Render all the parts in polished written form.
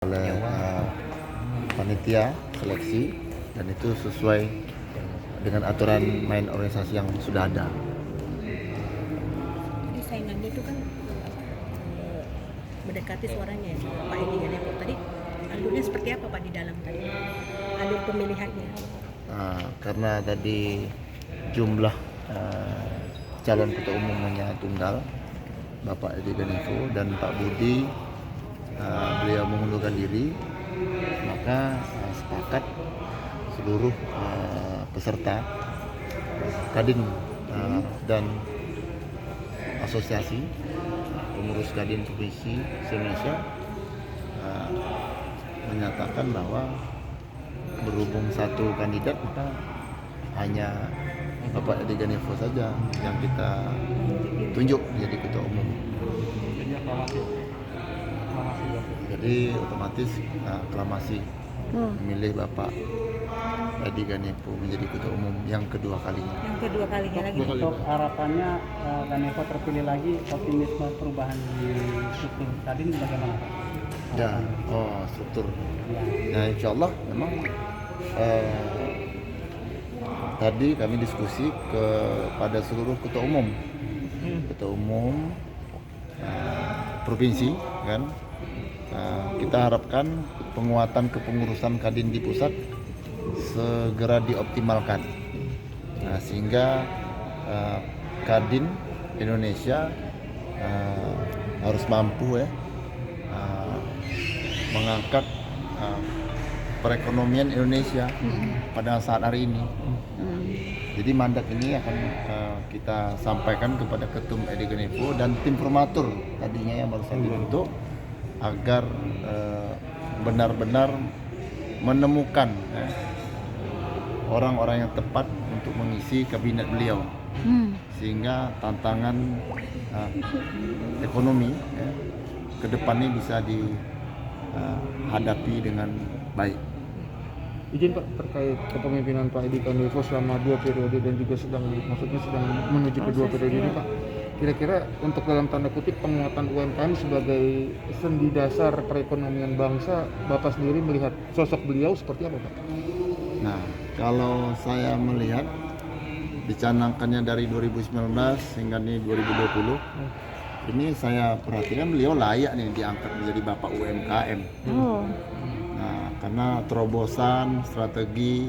oleh panitia seleksi, dan itu sesuai dengan aturan main organisasi yang sudah ada. Jadi saingannya itu kan mendekati suaranya ya, Pak Edi Ganepo tadi. Alurnya seperti apa Pak di dalam tadi? Alur pemilihannya? Karena tadi jumlah calon ketua umumnya tunggal, Bapak Edi Ganepo dan Pak Budi, beliau mengundurkan diri, maka sepakat seluruh peserta Kadin dan asosiasi pengurus Kadin Provinsi Indonesia menyatakan bahwa berhubung satu kandidat, maka hanya Bapak Edi Ganepo saja yang kita tunjuk menjadi ketua umum. Jadi otomatis aklamasi memilih Bapak Edi Ganepo menjadi ketua umum yang kedua kalinya. Yang kedua kalinya lagi. Untuk harapannya Ganepo terpilih lagi, optimisme perubahan di struktur Kadin bagaimana Pak? Ya, struktur. Nah, insya Allah memang tadi kami diskusi kepada seluruh ketua umum provinsi, kan. Kita harapkan penguatan kepengurusan Kadin di pusat segera dioptimalkan, sehingga Kadin Indonesia harus mampu mengangkat perekonomian Indonesia pada saat hari ini. Jadi mandat ini akan kita sampaikan kepada Ketum Edi Ganepo dan tim formatur tadinya yang baru saja dibentuk, agar benar-benar menemukan orang-orang yang tepat untuk mengisi kabinet beliau, sehingga tantangan ekonomi ke depannya bisa dihadapi dengan baik. Izin Pak, terkait kepemimpinan Pak Edi Ganepo selama 2 periode dan juga sedang menuju kedua periode ini Pak. Kira-kira untuk dalam tanda kutip penguatan UMKM sebagai sendi dasar perekonomian bangsa, Bapak sendiri melihat sosok beliau seperti apa Pak? Nah, kalau saya melihat dicanangkannya dari 2019 hingga nih 2020, ini saya perhatikan beliau layak nih diangkat menjadi Bapak UMKM. Nah, karena terobosan, strategi,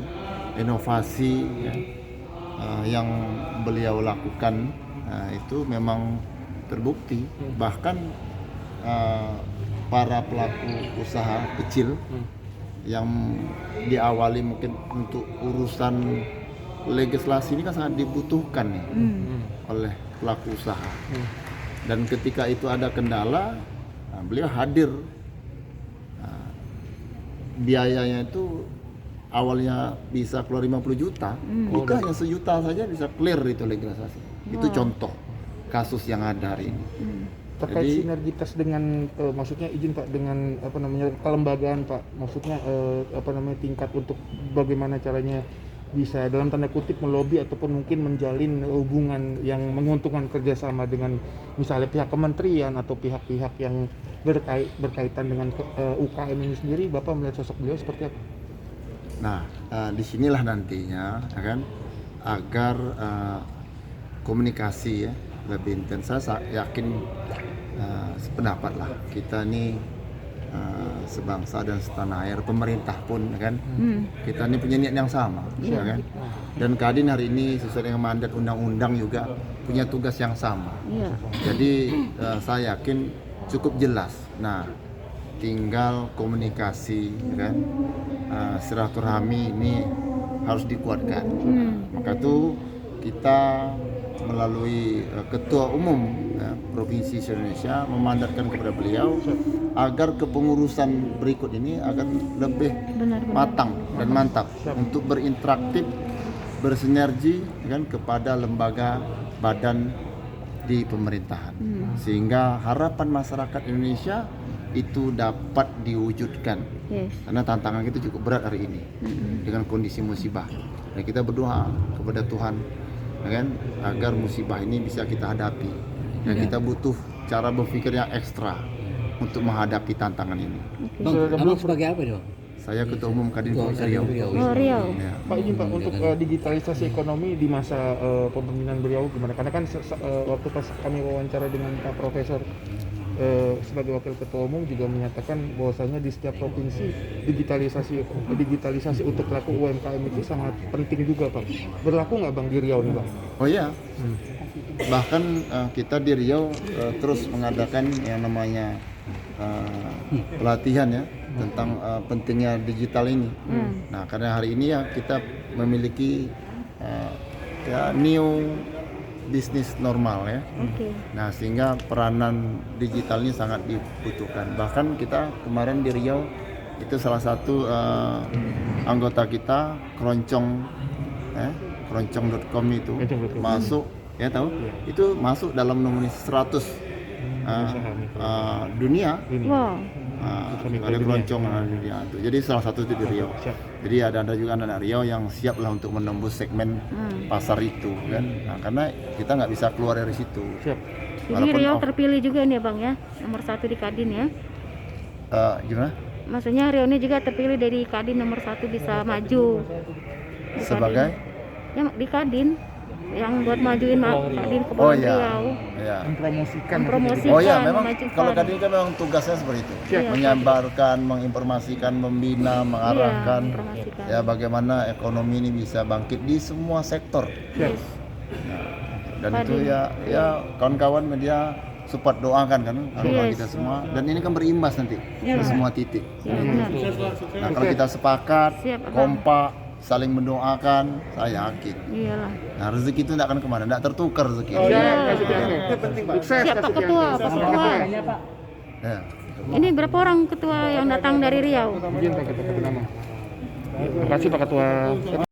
inovasi yang beliau lakukan itu memang terbukti. Bahkan para pelaku usaha kecil yang diawali mungkin untuk urusan legislasi ini kan sangat dibutuhkan oleh pelaku usaha. Dan ketika itu ada kendala, beliau hadir. Biayanya itu awalnya bisa keluar 50 juta, itu hanya 1 juta saja bisa clear itu legislasi. Itu contoh kasus yang ada hari ini. Terkait Jadi, sinergitas dengan maksudnya izin Pak dengan kelembagaan Pak, maksudnya tingkat untuk bagaimana caranya bisa dalam tanda kutip melobi ataupun mungkin menjalin hubungan yang menguntungkan kerjasama dengan misalnya pihak kementerian atau pihak-pihak yang berkaitan dengan UKM ini sendiri, Bapak melihat sosok beliau seperti apa? nah, disinilah nantinya agar komunikasi lebih intens. Saya yakin sependapat lah, kita ini sebangsa dan setanah air, pemerintah pun kita ini punya niat yang sama, kan? Dan Kadin hari ini sesuai dengan mandat undang-undang juga punya tugas yang sama. Jadi saya yakin cukup jelas. Nah, tinggal komunikasi, silaturahmi ini harus dikuatkan. Maka itu kita melalui Ketua Umum Provinsi Indonesia memandatkan kepada beliau agar kepengurusan berikut ini agar lebih matang dan mantap untuk berinteraktif, bersinergi kepada lembaga badan di pemerintahan, sehingga harapan masyarakat Indonesia itu dapat diwujudkan. Karena tantangan kita cukup berat hari ini dengan kondisi musibah, dan kita berdoa kepada Tuhan agar musibah ini bisa kita hadapi, dan kita butuh cara berpikir yang ekstra untuk menghadapi tantangan ini. Bang, abang sebagai apa nih bang? Saya Ketua Umum Kadin Ketua Provinsi Riau. Riau. Oh, Riau. Ya. Pak izin Pak untuk digitalisasi ekonomi di masa pemimpinan beliau gimana? Karena kan waktu pas kami wawancara dengan Pak Profesor sebagai Wakil Ketua Umum juga menyatakan bahwasanya di setiap provinsi digitalisasi untuk pelaku UMKM itu sangat penting juga Pak. Berlaku nggak Bang di Riau nih Bang? Oh iya. Bahkan kita di Riau terus mengadakan yang namanya pelatihan ya tentang pentingnya digital ini. Nah, karena hari ini ya kita memiliki ya new bisnis normal ya. Oke. Nah, sehingga peranan digital ini sangat dibutuhkan. Bahkan kita kemarin di Riau itu salah satu anggota kita Keroncong keroncong.com itu Keroncong.com. masuk ya tahu itu masuk dalam nomor 100 dunia. Wow. Ada keroncong dunia itu. Jadi salah satu itu di Riau. Jadi ada juga anak Riau yang siap lah untuk menembus segmen pasar itu kan. Nah, karena kita nggak bisa keluar dari situ. Siap. Jadi Walaupun Riau terpilih juga nih Bang ya, nomor 1 di Kadin ya. Gimana? Maksudnya Riau ini juga terpilih dari Kadin nomor 1 bisa maju. Di Sebagai? Kadin. Ya di Kadin yang buat majuin Kadin ke Oh Riau. iya. Ya. Mempromosikan. Mempromosikan. Oh ya, memang memajukan. kalau Kadin kan memang tugasnya seperti itu. Iya. Menyabarkan, menginformasikan, membina, mengarahkan mempromosikan. ya bagaimana ekonomi ini bisa bangkit di semua sektor. Yes. Dan Kadin. itu ya kawan-kawan media support doakan kan Yes. kita semua, dan ini kan berimbas nanti Iya. ke semua titik. Ya, benar. Nah, kalau kita sepakat, Siap, Abang. kompak, saling mendoakan, saya yakin. Iyalah. Nah, rezeki itu tidak akan kemana, tidak tertukar rezeki. Oh iya, Iya. kasih Tianto. Itu penting Pak. Sukses Siap Pak kasih Ketua, Tianto. Pak Ketua. Ya. Ini berapa orang ketua yang datang dari Riau? Izin Pak Ketua nama. Terima kasih Pak Ketua.